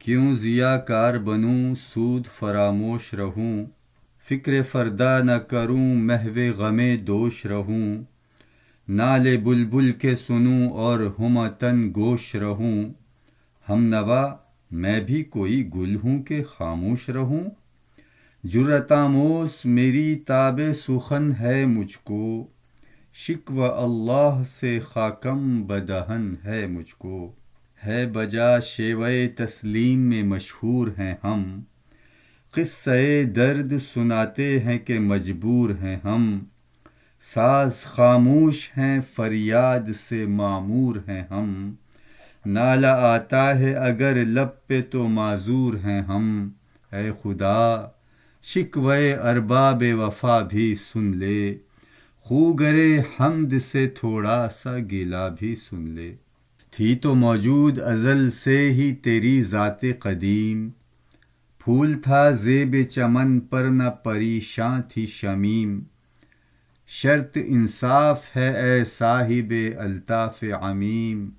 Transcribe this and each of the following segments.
کیوں ضیا کار بنوں سود فراموش رہوں، فکر فردا نہ کروں محو غم دوش رہوں، نالے بلبل کے سنوں اور ہمتن گوش رہوں، ہم نوا میں بھی کوئی گل ہوں کہ خاموش رہوں، جرأت آموز میری تاب سخن ہے مجھ کو، شکوہ اللہ سے خاکم بدہن ہے مجھ کو، ہے بجا شیوہ تسلیم میں مشہور ہیں ہم، قصہ درد سناتے ہیں کہ مجبور ہیں ہم، ساز خاموش ہیں فریاد سے معمور ہیں ہم، نالہ آتا ہے اگر لب پہ تو معذور ہیں ہم، اے خدا شکوہ ارباب وفا بھی سن لے، خو گرے حمد سے تھوڑا سا گلہ بھی سن لے، تھی تو موجود ازل سے ہی تیری ذات قدیم، پھول تھا زیب چمن پر نہ پریشاں تھی شمیم، شرط انصاف ہے اے صاحب الطاف عمیم،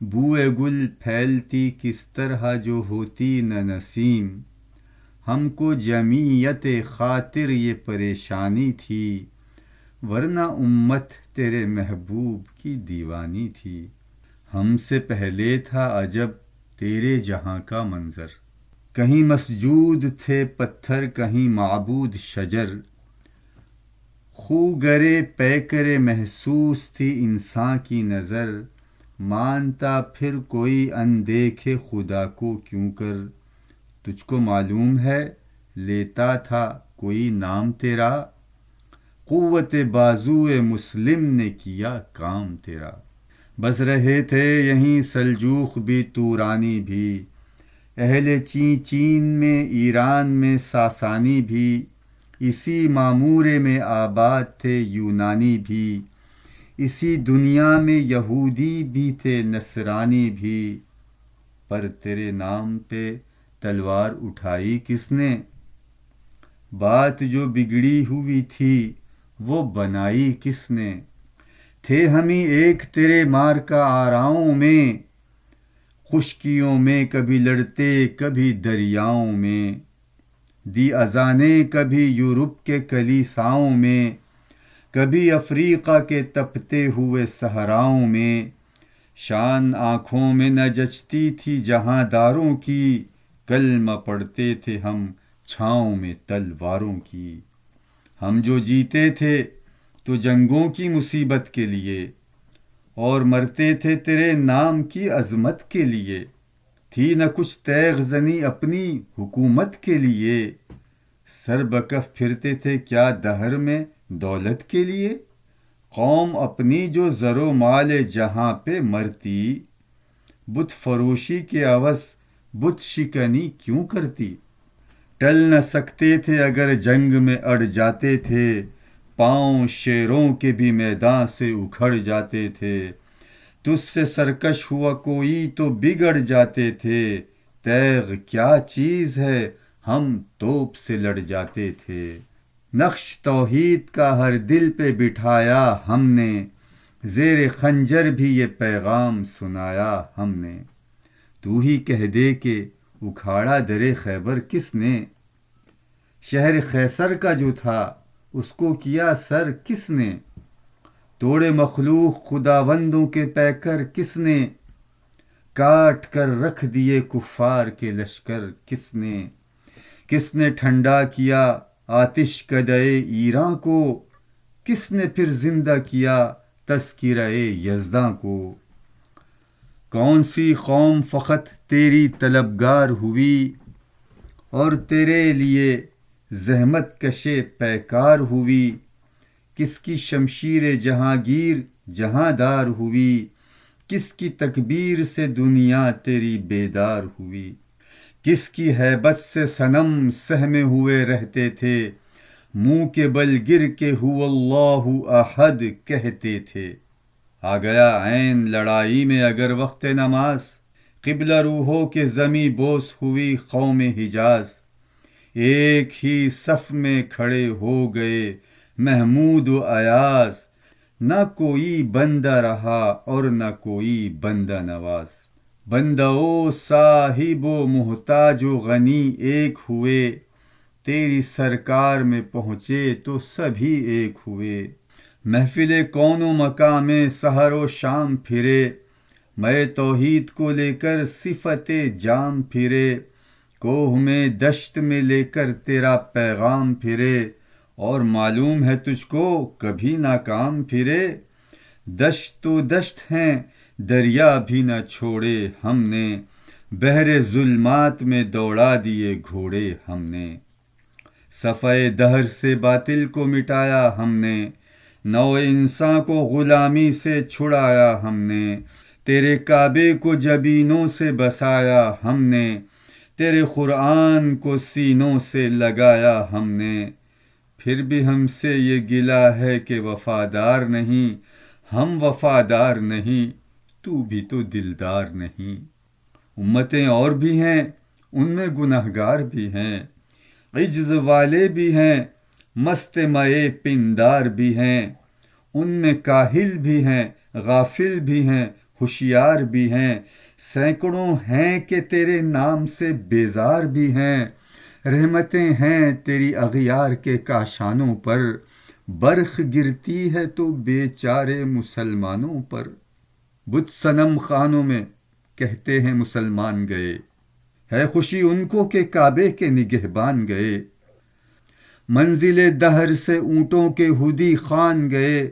بوئے گل پھیلتی کس طرح جو ہوتی نہ نسیم، ہم کو جمعیت خاطر یہ پریشانی تھی، ورنہ امت تیرے محبوب کی دیوانی تھی، ہم سے پہلے تھا عجب تیرے جہاں کا منظر، کہیں مسجود تھے پتھر کہیں معبود شجر، خو گرے پیکر محسوس تھی انسان کی نظر، مانتا پھر کوئی اندیکھے خدا کو کیوں کر، تجھ کو معلوم ہے لیتا تھا کوئی نام تیرا، قوت بازوئے مسلم نے کیا کام تیرا، بس رہے تھے یہیں سلجوق بھی تورانی بھی، اہل چین میں ایران میں ساسانی بھی، اسی معمورے میں آباد تھے یونانی بھی، اسی دنیا میں یہودی بھی تھے نصرانی بھی، پر تیرے نام پہ تلوار اٹھائی کس نے، بات جو بگڑی ہوئی تھی وہ بنائی کس نے، تھے ہمیں ایک تیرے مارکا آراؤں میں، خشکیوں میں کبھی لڑتے کبھی دریاؤں میں، دی اذانیں کبھی یورپ کے کلیساؤں میں، کبھی افریقہ کے تپتے ہوئے صحراؤں میں، شان آنکھوں میں نہ جچتی تھی جہاں داروں کی، کلمہ پڑھتے تھے ہم چھاؤں میں تلواروں کی، ہم جو جیتے تھے تو جنگوں کی مصیبت کے لیے، اور مرتے تھے تیرے نام کی عظمت کے لیے، تھی نہ کچھ تیغ زنی اپنی حکومت کے لیے، سر بکف پھرتے تھے کیا دہر میں دولت کے لیے، قوم اپنی جو زر و مال جہاں پہ مرتی، بت فروشی کے عوض بت شکنی کیوں کرتی، ٹل نہ سکتے تھے اگر جنگ میں اڑ جاتے تھے، پاؤں شیروں کے بھی میدان سے اکھڑ جاتے تھے، تجھ سے سرکش ہوا کوئی تو بگڑ جاتے تھے، تیغ کیا چیز ہے ہم توپ سے لڑ جاتے تھے، نقش توحید کا ہر دل پہ بٹھایا ہم نے، زیر خنجر بھی یہ پیغام سنایا ہم نے، تو ہی کہہ دے کہ اکھاڑا در خیبر کس نے، شہر خیصر کا جو تھا اس کو کیا سر کس نے، توڑے مخلوق خداوندوں کے پیکر کس نے، کاٹ کر رکھ دیے کفار کے لشکر کس نے ٹھنڈا کیا آتش کدے ایراں کو، کس نے پھر زندہ کیا تذکرہ یزداں کو، کون سی قوم فقط تیری طلبگار ہوئی، اور تیرے لیے زحمت کشے پیکار ہوئی، کس کی شمشیر جہانگیر جہاں دار ہوئی، کس کی تکبیر سے دنیا تیری بیدار ہوئی، کس کی ہیبت سے صنم سہمے ہوئے رہتے تھے، منہ کے بل گر کے هو اللہ احد کہتے تھے، آ گیا عین لڑائی میں اگر وقت نماز، قبلہ روحوں کے زمیں بوس ہوئی قوم حجاز، ایک ہی صف میں کھڑے ہو گئے محمود و ایاز، نہ کوئی بندہ رہا اور نہ کوئی بندہ نواز، بندو صاحب و محتاج و غنی ایک ہوئے، تیری سرکار میں پہنچے تو سبھی ایک ہوئے۔ محفل کون و مقام سحر و شام پھرے، میں توحید کو لے کر صفت جام پھرے، کوہ میں دشت میں لے کر تیرا پیغام پھرے، اور معلوم ہے تجھ کو کبھی ناکام پھرے۔ دشت تو دشت ہیں دریا بھی نہ چھوڑے ہم نے، بحر ظلمات میں دوڑا دیے گھوڑے ہم نے۔ صفحۂ دہر سے باطل کو مٹایا ہم نے، نو انساں کو غلامی سے چھڑایا ہم نے۔ تیرے کعبے کو جبینوں سے بسایا ہم نے، تیرے قرآن کو سینوں سے لگایا ہم نے۔ پھر بھی ہم سے یہ گلہ ہے کہ وفادار نہیں، ہم وفادار نہیں، تو بھی تو دلدار نہیں۔ امتیں اور بھی ہیں ان میں گنہگار بھی ہیں، عجز والے بھی ہیں مست مئے پندار بھی ہیں، ان میں کاہل بھی ہیں غافل بھی ہیں ہوشیار بھی ہیں، سینکڑوں ہیں کہ تیرے نام سے بیزار بھی ہیں۔ رحمتیں ہیں تیری اغیار کے کاشانوں پر، برخ گرتی ہے تو بیچارے مسلمانوں پر۔ بت صنم خانوں میں کہتے ہیں مسلمان گئے، ہے خوشی ان کو کہ کعبے کے نگہبان گئے۔ منزل دہر سے اونٹوں کے ہدی خوان گئے،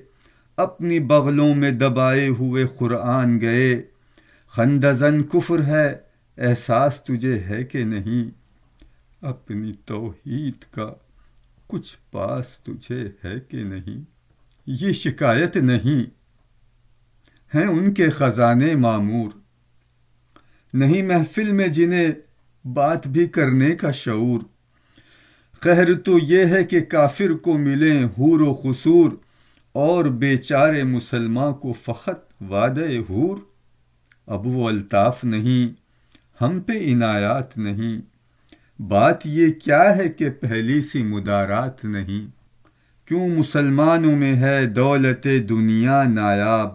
اپنی بغلوں میں دبائے ہوئے قرآن گئے۔ خندزن کفر ہے احساس تجھے ہے کہ نہیں، اپنی توحید کا کچھ پاس تجھے ہے کہ نہیں۔ یہ شکایت نہیں ہیں ان کے خزانے معمور، نہیں محفل میں جنہیں بات بھی کرنے کا شعور۔ قہر تو یہ ہے کہ کافر کو ملیں حور و قصور، اور بیچارے مسلمان کو فقط وعدہ حور۔ اب وہ الطاف نہیں ہم پہ عنایات نہیں، بات یہ کیا ہے کہ پہلی سی مدارات نہیں۔ کیوں مسلمانوں میں ہے دولت دنیا نایاب،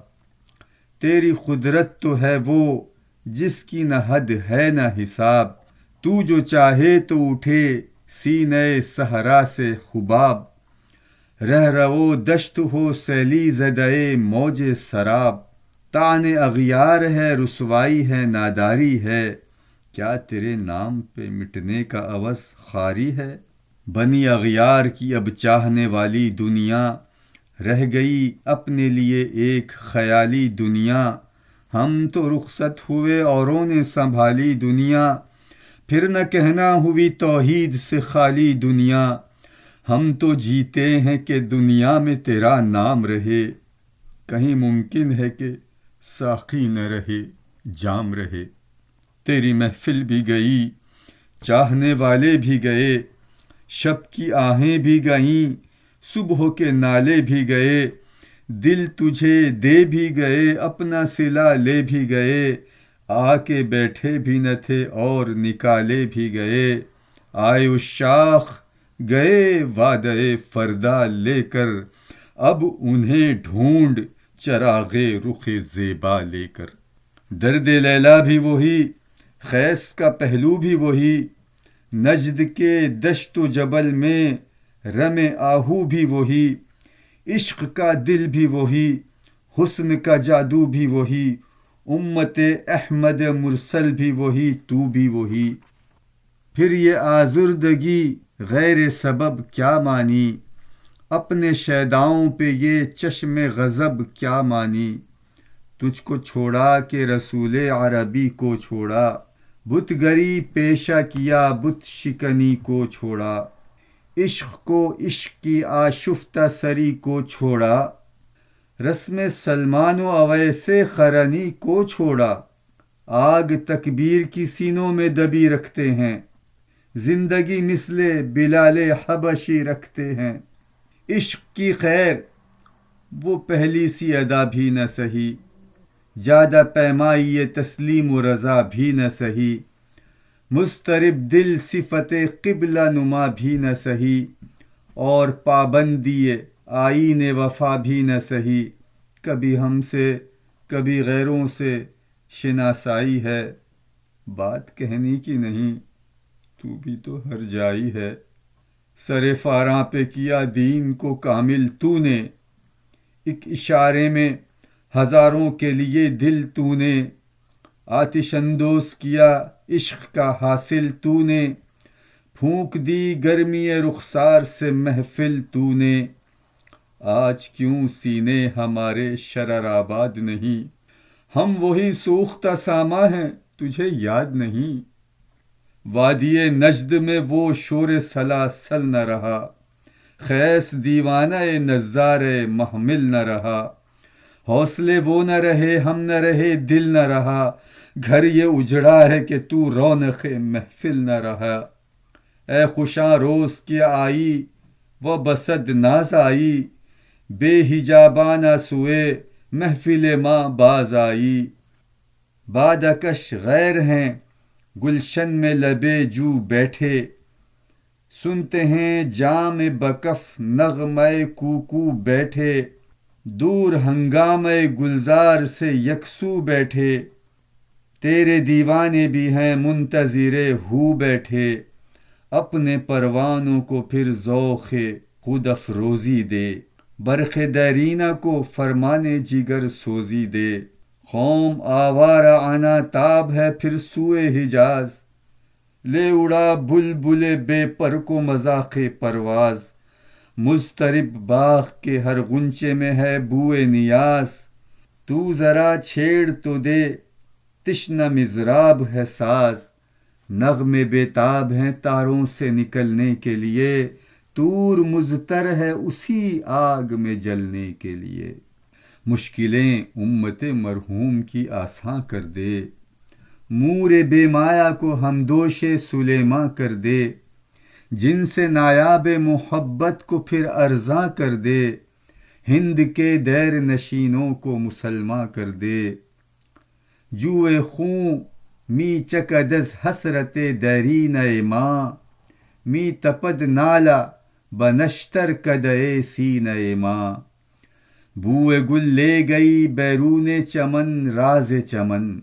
تیری قدرت تو ہے وہ جس کی نہ حد ہے نہ حساب۔ تو جو چاہے تو اٹھے سینہ صحرا سے حباب، رہ رو دشت ہو سیلی زدہ موج سراب۔ طعن اغیار ہے رسوائی ہے ناداری ہے، کیا تیرے نام پہ مٹنے کا عوض خواری ہے۔ بنی اغیار کی اب چاہنے والی دنیا، رہ گئی اپنے لیے ایک خیالی دنیا۔ ہم تو رخصت ہوئے اوروں نے سنبھالی دنیا، پھر نہ کہنا ہوئی توحید سے خالی دنیا۔ ہم تو جیتے ہیں کہ دنیا میں تیرا نام رہے، کہیں ممکن ہے کہ ساقی نہ رہے جام رہے۔ تیری محفل بھی گئی چاہنے والے بھی گئے، شب کی آہیں بھی گئیں صبح کے نالے بھی گئے۔ دل تجھے دے بھی گئے اپنا صلہ لے بھی گئے، آ کے بیٹھے بھی نہ تھے اور نکالے بھی گئے۔ آئے عشاق گئے وعدہ فردا لے کر، اب انہیں ڈھونڈ چراغ رخ زیبا لے کر۔ درد لیلا بھی وہی خیس کا پہلو بھی وہی، نجد کے دشت و جبل میں رم آہو بھی وہی۔ عشق کا دل بھی وہی حسن کا جادو بھی وہی، امت احمد مرسل بھی وہی تو بھی وہی۔ پھر یہ آزردگی غیر سبب کیا مانی، اپنے شیداؤں پہ یہ چشم غضب کیا مانی۔ تجھ کو چھوڑا کہ رسول عربی کو چھوڑا، بت گری پیشہ کیا بت شکنی کو چھوڑا۔ عشق کو عشق کی آشفتہ سری کو چھوڑا، رسم سلمان و اویس قرنی کو چھوڑا۔ آگ تکبیر کی سینوں میں دبی رکھتے ہیں، زندگی مثل بلال حبشی رکھتے ہیں۔ عشق کی خیر وہ پہلی سی ادا بھی نہ سہی، جادہ پیمائی تسلیم و رضا بھی نہ سہی۔ مضطرب دل صفت قبلہ نما بھی نہ سہی، اور پابندی آئین وفا بھی نہ سہی۔ کبھی ہم سے کبھی غیروں سے شناسائی ہے، بات کہنے کی نہیں، تو بھی تو ہر جائی ہے۔ سر فاراں پہ کیا دین کو کامل تو نے، ایک اشارے میں ہزاروں کے لیے دل تو نے، آتش اندوز کیا عشق کا حاصل تو نے، پھونک دی گرمی رخسار سے محفل تو نے، آج کیوں سینے ہمارے شرر آباد نہیں، ہم وہی سوختہ ساما ہیں تجھے یاد نہیں، وادی نجد میں وہ شور سلاسل نہ رہا، خیس دیوانہ نظار محمل نہ رہا، حوصلے وہ نہ رہے ہم نہ رہے دل نہ رہا، گھر یہ اجڑا ہے کہ تو رونق محفل نہ رہا، اے خوشاں روز کی آئی وہ بسد ناز آئی، بے حجابانہ سوئے محفل ماں باز آئی، بادکش غیر ہیں گلشن میں لبے جو بیٹھے، سنتے ہیں جام بکف نغمہ کوکو بیٹھے، دور ہنگامہ گلزار سے یکسو بیٹھے، تیرے دیوانے بھی ہیں منتظر ہو بیٹھے، اپنے پروانوں کو پھر ذوق خود افروزی دے، برق دیرینہ کو فرمان جگر سوزی دے، قوم آوارہ آنا تاب ہے پھر سوئے حجاز، لے اڑا بلبل بے پر کو مذاق پرواز، مضطرب باغ کے ہر غنچے میں ہے بوئے نیاز، تو ذرا چھیڑ تو دے تشنہ مضراب ہے ساز، نغمے بےتاب ہیں تاروں سے نکلنے کے لیے، طور مضطر ہے اسی آگ میں جلنے کے لیے، مشکلیں امت مرحوم کی آساں کر دے، مور بے مایا کو ہمدوش سلیماں کر دے، جن سے نایاب محبت کو پھر ارزاں کر دے، ہند کے دیر نشینوں کو مسلماں کر دے، جوئے خوں می چکد از حسرت دیرینہ ماں، می تپد نالا بنشتر کدئے سینہ ماں، بوئے گل لے گئی بیرون چمن راز چمن،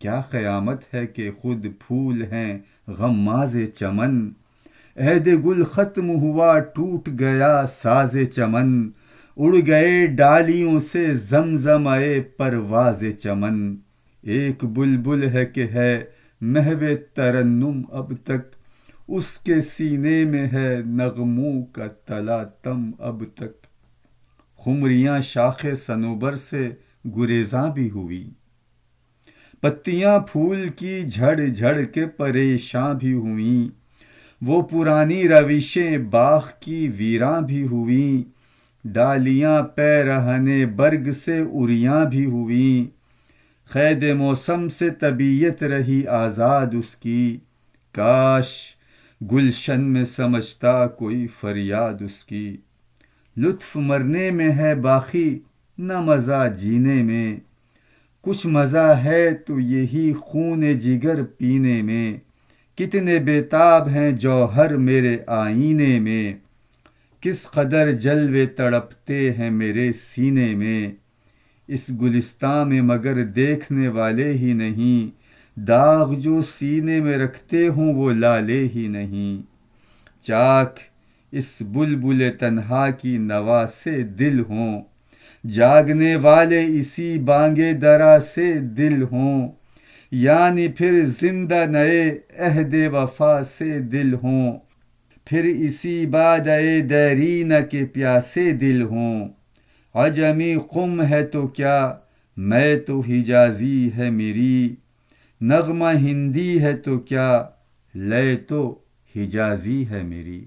کیا قیامت ہے کہ خود پھول ہیں غماز چمن، عہد گل ختم ہوا ٹوٹ گیا ساز چمن، اڑ گئے ڈالیوں سے زمزمہ پرواز چمن، ایک بلبل ہے کہ ہے محو ترنم اب تک، اس کے سینے میں ہے نغموں کا تلاطم اب تک، خمریاں شاخ صنوبر سے گریزاں بھی ہوئی، پتیاں پھول کی جھڑ جھڑ کے پریشاں بھی ہوئیں، وہ پرانی روشیں باغ کی ویراں بھی ہوئیں، ڈالیاں پیرہن برگ سے اریاں بھی ہوئیں، قید موسم سے طبیعت رہی آزاد اس کی، کاش گلشن میں سمجھتا کوئی فریاد اس کی، لطف مرنے میں ہے باقی نہ مزہ جینے میں، کچھ مزہ ہے تو یہی خون جگر پینے میں، کتنے بےتاب ہیں جوہر میرے آئینے میں، کس قدر جلوے تڑپتے ہیں میرے سینے میں، اس گلستاں میں مگر دیکھنے والے ہی نہیں، داغ جو سینے میں رکھتے ہوں وہ لالے ہی نہیں، چاک اس بلبل تنہا کی نوا سے دل ہوں، جاگنے والے اسی بانگے درا سے دل ہوں، یعنی پھر زندہ نئے عہد وفا سے دل ہوں، پھر اسی بادئ دیرینہ کے پیاسے دل ہوں، عجمی قم ہے تو کیا میں تو حجازی ہے میری، نغمہ ہندی ہے تو کیا لے تو حجازی ہے میری۔